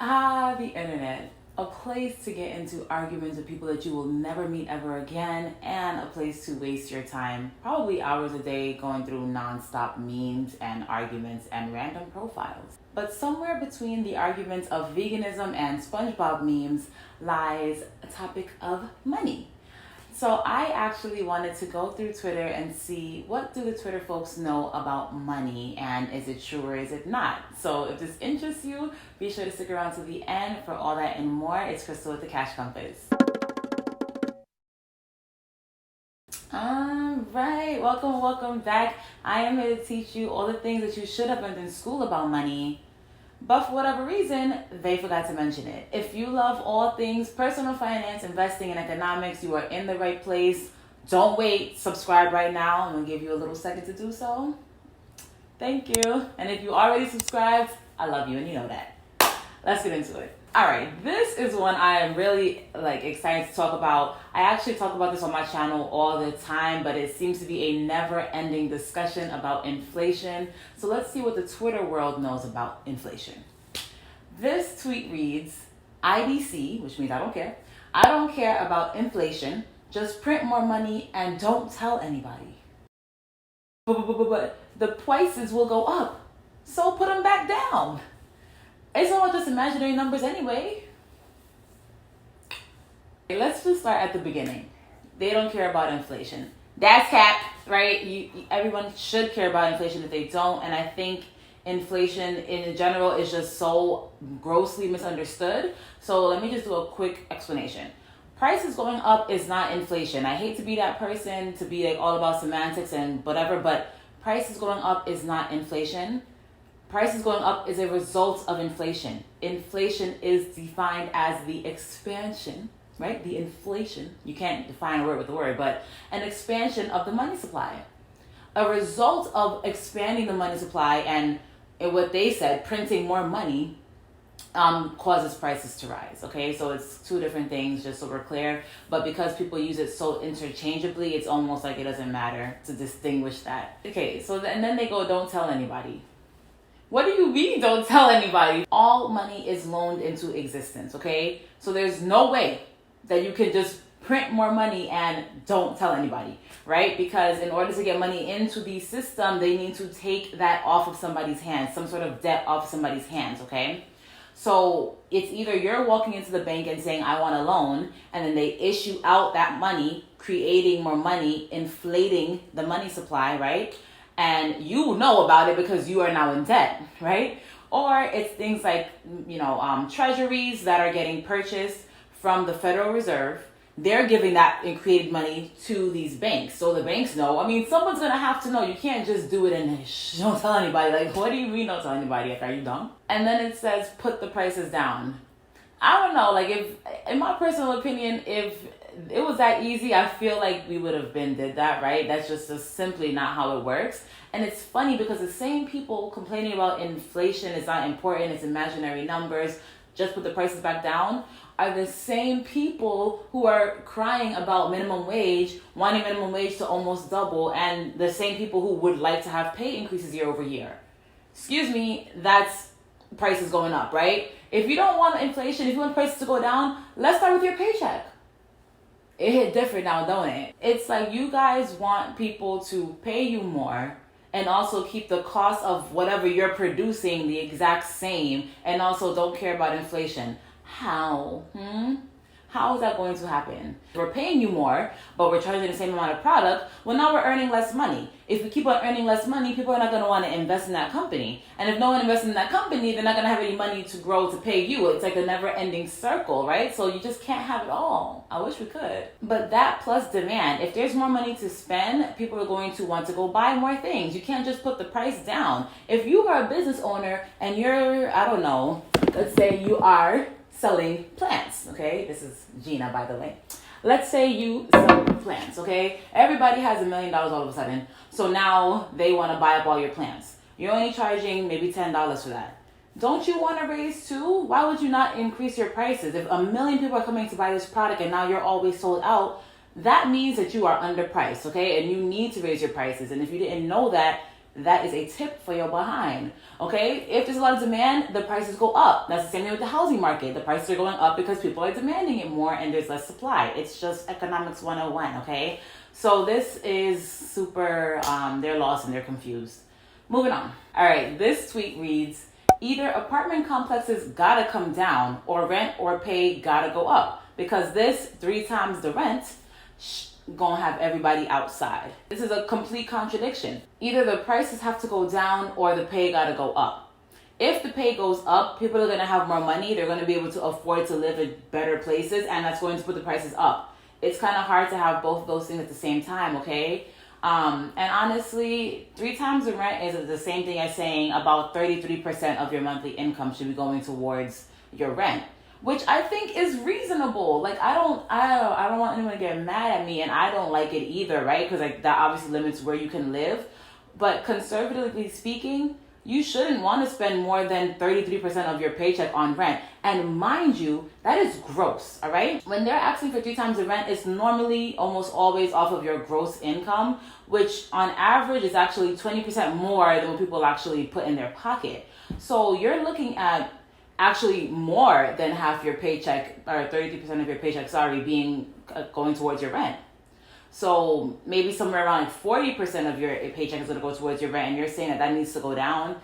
The internet. A place to get into arguments with people that you will never meet ever again, and a place to waste your time, probably hours a day, going through non-stop memes and arguments and random profiles. But somewhere between the arguments of veganism and SpongeBob memes lies a topic of money. So I actually wanted to go through Twitter and see what do the Twitter folks know about money, and is it true or is it not? So if this interests you, be sure to stick around to the end for all that and more. It's Crystal with the Cash Compass. Alright, welcome back. I am here to teach you all the things that you should have learned in school about money, but for whatever reason, they forgot to mention it. If you love all things personal finance, investing, and economics, you are in the right place. Don't wait. Subscribe right now. I'm going to give you a little second to do so. Thank you. And if you already subscribed, I love you and you know that. Let's get into it. All right, this is one I am really excited to talk about. I actually talk about this on my channel all the time, but it seems to be a never-ending discussion about inflation. So let's see what the Twitter world knows about inflation. This tweet reads, IDC, which means I don't care. I don't care about inflation. Just print more money and don't tell anybody. But the prices will go up, so put them back down. It's all just imaginary numbers anyway. Let's just start at the beginning. They don't care about inflation. That's cap, right? Everyone should care about inflation if they don't. And I think inflation in general is just so grossly misunderstood. So let me just do a quick explanation. Prices going up is not inflation. I hate to be that person, to be all about semantics and whatever, but prices going up is not inflation. Prices going up is a result of inflation. Inflation is defined as the expansion, right? The inflation. You can't define a word with a word, but an expansion of the money supply. A result of expanding the money supply and what they said, printing more money, causes prices to rise. Okay, so it's two different things, just so we're clear. But because people use it so interchangeably, it's almost like it doesn't matter to distinguish that. Okay, so and then they go, don't tell anybody. What do you mean don't tell anybody? All money is loaned into existence, okay? So there's no way that you can just print more money and don't tell anybody, right? Because in order to get money into the system, they need to take that off of somebody's hands, some sort of debt off of somebody's hands, okay? So it's either you're walking into the bank and saying, I want a loan, and then they issue out that money, creating more money, inflating the money supply, right? And you know about it because you are now in debt, right? Or it's things like, treasuries that are getting purchased from the Federal Reserve. They're giving that and created money to these banks. So the banks know. I mean, someone's going to have to know. You can't just do it and don't tell anybody. What do you mean don't tell anybody? Are you dumb? And then it says, put the prices down. I don't know. If, in my personal opinion, if it was that easy, I feel like we would have did that, right? That's just simply not how it works. And it's funny because the same people complaining about inflation is not important, it's imaginary numbers, just put the prices back down, are the same people who are crying about minimum wage, wanting minimum wage to almost double, and the same people who would like to have pay increases year over year. Excuse me, that's prices going up, right? If you don't want inflation, if you want prices to go down, let's start with your paycheck. It hit different now, don't it? It's like you guys want people to pay you more and also keep the cost of whatever you're producing the exact same, and also don't care about inflation. How? How is that going to happen? We're paying you more, but we're charging the same amount of product. Well, now we're earning less money. If we keep on earning less money, people are not going to want to invest in that company. And if no one invests in that company, they're not going to have any money to grow to pay you. It's like a never-ending circle, right? So you just can't have it all. I wish we could. But that plus demand, if there's more money to spend, people are going to want to go buy more things. You can't just put the price down. If you are a business owner and you're, let's say you are selling plants, okay? This is Gina, by the way. Let's say you sell plants, okay? Everybody has $1 million all of a sudden. So now they want to buy up all your plants. You're only charging maybe $10 for that. Don't you want to raise too? Why would you not increase your prices? If 1 million people are coming to buy this product and now you're always sold out, that means that you are underpriced, okay? And you need to raise your prices. And if you didn't know that, that is a tip for your behind. Okay, if there's a lot of demand, the prices go up. That's the same thing with the housing market. The prices are going up because people are demanding it more and there's less supply. It's just economics 101, okay? So this is super, they're lost and they're confused. Moving on. All right, this tweet reads, either apartment complexes gotta come down or rent or pay gotta go up, because this 3 times the rent gonna have everybody outside. This is a complete contradiction. Either the prices have to go down or the pay gotta go up. If the pay goes up, people are gonna have more money. They're gonna be able to afford to live in better places, and that's going to put the prices up. It's kind of hard to have both of those things at the same time, okay? And honestly, 3 times the rent is the same thing as saying about 33% of your monthly income should be going towards your rent, which I think is reasonable. Like, I don't want anyone to get mad at me, and I don't like it either, right? Because like that obviously limits where you can live. But conservatively speaking, you shouldn't want to spend more than 33% of your paycheck on rent. And mind you, that is gross, all right? When they're asking for 3 times the rent, it's normally almost always off of your gross income, which on average is actually 20% more than what people actually put in their pocket. So you're looking at actually more than half your paycheck, or 33% of your paycheck, being going towards your rent. So maybe somewhere around 40% of your paycheck is going to go towards your rent, and you're saying that needs to go down.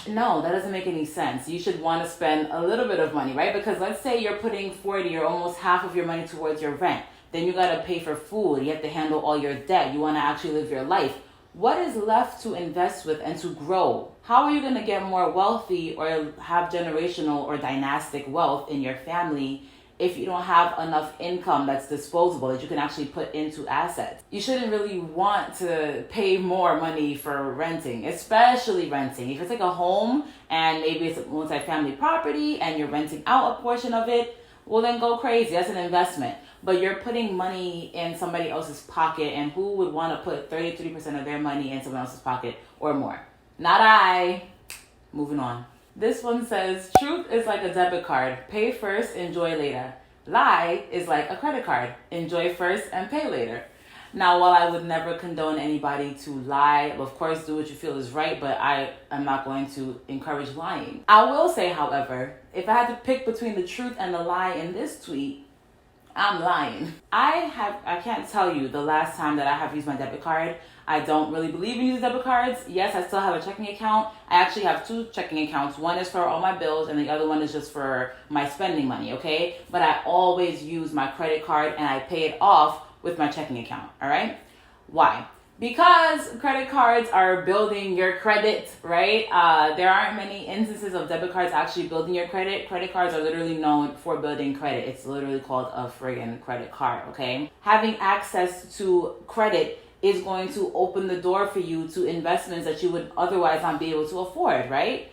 No, that doesn't make any sense. You should want to spend a little bit of money, right? Because let's say you're putting 40 or almost half of your money towards your rent. Then you got to pay for food. You have to handle all your debt. You want to actually live your life. What is left to invest with and to grow? How are you going to get more wealthy or have generational or dynastic wealth in your family if you don't have enough income that's disposable that you can actually put into assets? You shouldn't really want to pay more money for renting, especially renting. If it's like a home and maybe it's a multi-family property and you're renting out a portion of it, well then go crazy. That's an investment. But you're putting money in somebody else's pocket, and who would want to put 33% of their money in someone else's pocket or more? Not I. Moving on. This one says, truth is like a debit card. Pay first, enjoy later. Lie is like a credit card. Enjoy first and pay later. Now, while I would never condone anybody to lie, of course, do what you feel is right, but I am not going to encourage lying. I will say, however, if I had to pick between the truth and the lie in this tweet, I'm lying. I can't tell you the last time that I have used my debit card. I don't really believe in using debit cards. Yes, I still have a checking account. I actually have 2 checking accounts. One is for all my bills and the other one is just for my spending money, okay? But I always use my credit card and I pay it off with my checking account, all right? Why? Because credit cards are building your credit, right? There aren't many instances of debit cards actually building your credit. Credit cards are literally known for building credit. It's literally called a friggin' credit card, okay? Having access to credit is going to open the door for you to investments that you would otherwise not be able to afford, right?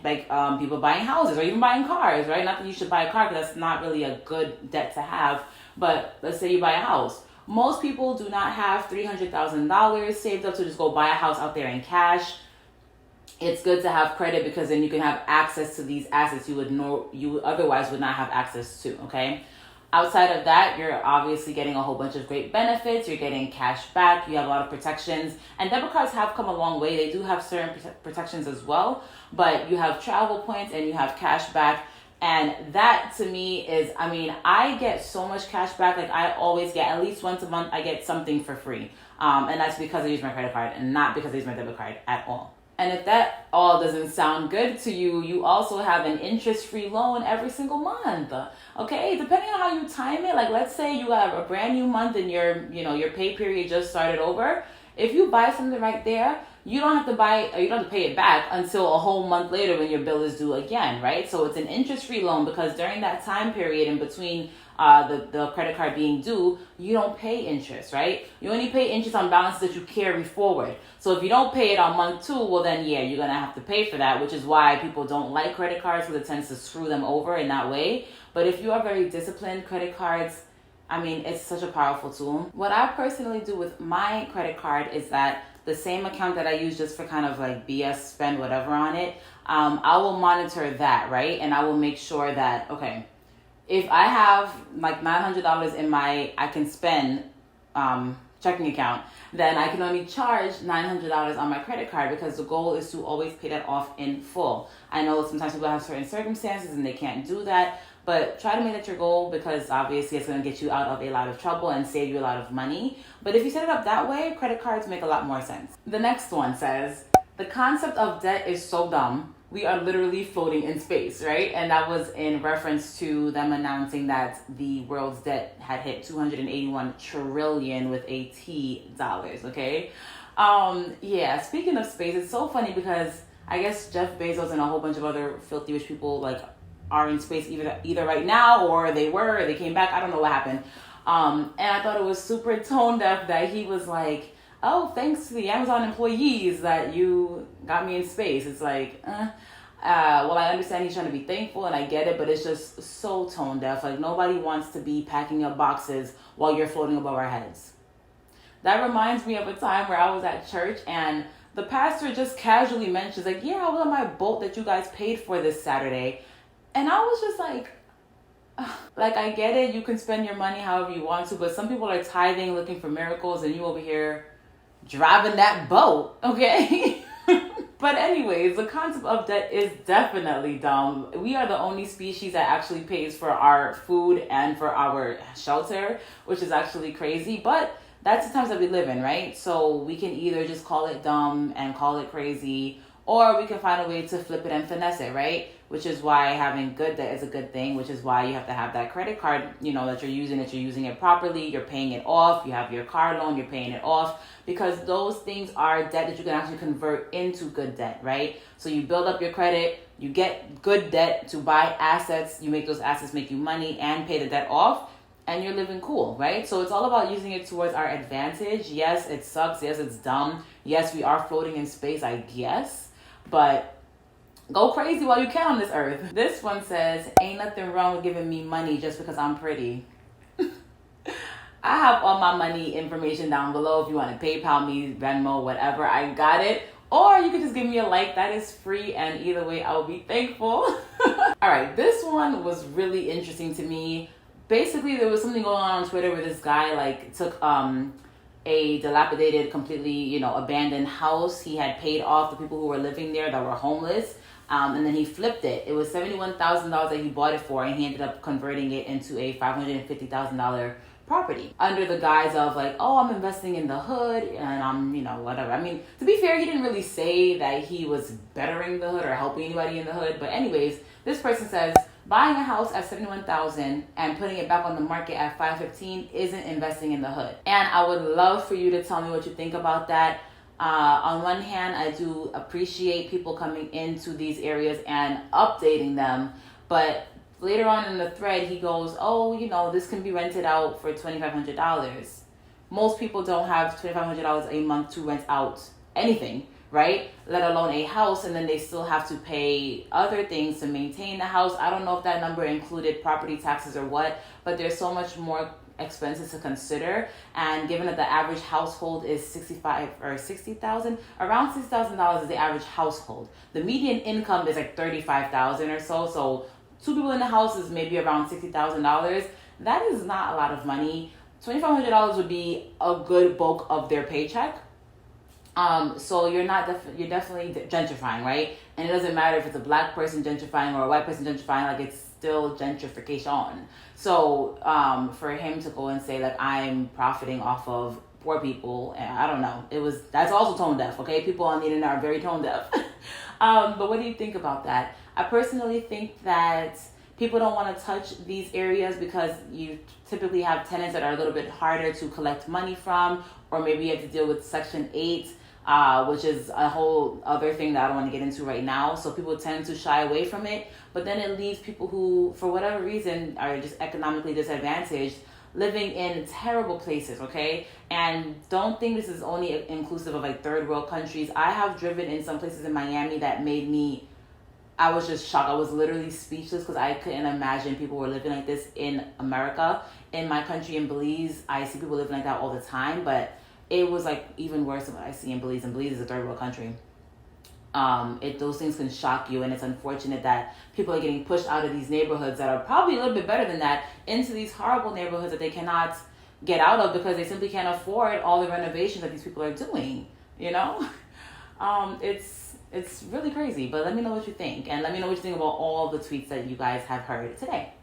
Like people buying houses or even buying cars, right? Not that you should buy a car because that's not really a good debt to have, but let's say you buy a house. Most people do not have $300,000 saved up to just go buy a house out there in cash. It's good to have credit because then you can have access to these assets you otherwise would not have access to, okay? Outside of that, you're obviously getting a whole bunch of great benefits. You're getting cash back. You have a lot of protections. And debit cards have come a long way. They do have certain protections as well. But you have travel points and you have cash back. And that to me is, I get so much cash back. Like I always get at least once a month, I get something for free. And that's because I use my credit card and not because I use my debit card at all. And if that all doesn't sound good to you, you also have an interest-free loan every single month. Okay, depending on how you time it, like let's say you have a brand new month and your pay period just started over. If you buy something right there, you don't have to pay it back until a whole month later when your bill is due again, right? So it's an interest-free loan because during that time period in between the credit card being due, you don't pay interest, right? You only pay interest on balances that you carry forward. So if you don't pay it on month 2, well then yeah, you're gonna have to pay for that, which is why people don't like credit cards because it tends to screw them over in that way. But if you are very disciplined, credit cards, it's such a powerful tool. What I personally do with my credit card is that the same account that I use just for kind of like BS spend whatever on it, I will monitor that, right? And I will make sure that, okay, if I have like $900 I can spend checking account, then I can only charge $900 on my credit card because the goal is to always pay that off in full. I know sometimes people have certain circumstances and they can't do that, but try to make that your goal because obviously it's going to get you out of a lot of trouble and save you a lot of money. But if you set it up that way, credit cards make a lot more sense. The next one says, the concept of debt is so dumb. We are literally floating in space, right? And that was in reference to them announcing that the world's debt had hit 281 trillion with a T dollars, okay? Yeah, speaking of space, it's so funny because I guess Jeff Bezos and a whole bunch of other filthy rich people like are in space either right now or they came back. I don't know what happened. And I thought it was super tone deaf that he was like, oh, thanks to the Amazon employees that you got me in space. It's like, well, I understand he's trying to be thankful and I get it, but it's just so tone deaf. Like nobody wants to be packing up boxes while you're floating above our heads. That reminds me of a time where I was at church and the pastor just casually mentions like, yeah, I was on my boat that you guys paid for this Saturday. And I was just like I get it. You can spend your money however you want to, but some people are tithing, looking for miracles, and you over here driving that boat, okay? But anyways, the concept of debt is definitely dumb. We are the only species that actually pays for our food and for our shelter, which is actually crazy. But that's the times that we live in, right? So we can either just call it dumb and call it crazy, or we can find a way to flip it and finesse it, right? Which is why having good debt is a good thing, which is why you have to have that credit card, that you're using it properly, you're paying it off, you have your car loan, you're paying it off, because those things are debt that you can actually convert into good debt, right? So you build up your credit, you get good debt to buy assets, you make those assets make you money and pay the debt off, and you're living cool, right? So it's all about using it towards our advantage. Yes, it sucks. Yes, it's dumb. Yes, we are floating in space, I guess. But go crazy while you can on this earth. This one says, ain't nothing wrong with giving me money just because I'm pretty. I have all my money information down below if you want to PayPal me, Venmo, whatever. I got it. Or you can just give me a like. That is free, and either way, I'll be thankful. All right, this one was really interesting to me. Basically, there was something going on Twitter where this guy took a dilapidated, completely, abandoned house. He had paid off the people who were living there that were homeless. And then he flipped it. It was $71,000 that he bought it for, and he ended up converting it into a $550,000 property under the guise of I'm investing in the hood and I'm, whatever. I mean, to be fair, he didn't really say that he was bettering the hood or helping anybody in the hood. But anyways, this person says, buying a house at $71,000 and putting it back on the market at $515 isn't investing in the hood. And I would love for you to tell me what you think about that. On one hand, I do appreciate people coming into these areas and updating them, but later on in the thread, he goes, this can be rented out for $2,500. Most people don't have $2,500 a month to rent out anything, right? Let alone a house, and then they still have to pay other things to maintain the house. I don't know if that number included property taxes or what, but there's so much more expenses to consider. And given that the average household is $60,000, around $60,000 is the average household. The median income is $35,000 or so. So two people in the house is maybe around $60,000. That is not a lot of money. $2,500 would be a good bulk of their paycheck. So you're definitely gentrifying, right? And it doesn't matter if it's a black person gentrifying or a white person gentrifying, it's still gentrification. So for him to go and say I'm profiting off of poor people, I don't know. That's also tone deaf, okay? People on the internet are very tone deaf. But what do you think about that? I personally think that people don't want to touch these areas because you typically have tenants that are a little bit harder to collect money from, or maybe you have to deal with Section 8, which is a whole other thing that I don't want to get into right now. So people tend to shy away from it, but then it leaves people who, for whatever reason, are just economically disadvantaged, living in terrible places, okay? And don't think this is only inclusive of third world countries. I have driven in some places in Miami that made me, I was just shocked. I was literally speechless because I couldn't imagine people were living like this in America. In my country, in Belize, I see people living like that all the time, but it was even worse than what I see in Belize. And Belize is a third world country. Those things can shock you, and it's unfortunate that people are getting pushed out of these neighborhoods that are probably a little bit better than that into these horrible neighborhoods that they cannot get out of because they simply can't afford all the renovations that these people are doing, you know? It's really crazy, but let me know what you think, and let me know what you think about all the tweets that you guys have heard today.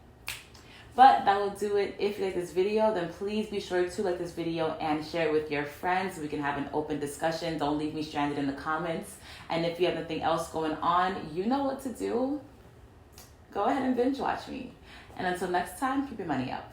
But that will do it. If you like this video, then please be sure to like this video and share it with your friends so we can have an open discussion. Don't leave me stranded in the comments. And if you have nothing else going on, you know what to do. Go ahead and binge watch me. And until next time, keep your money up.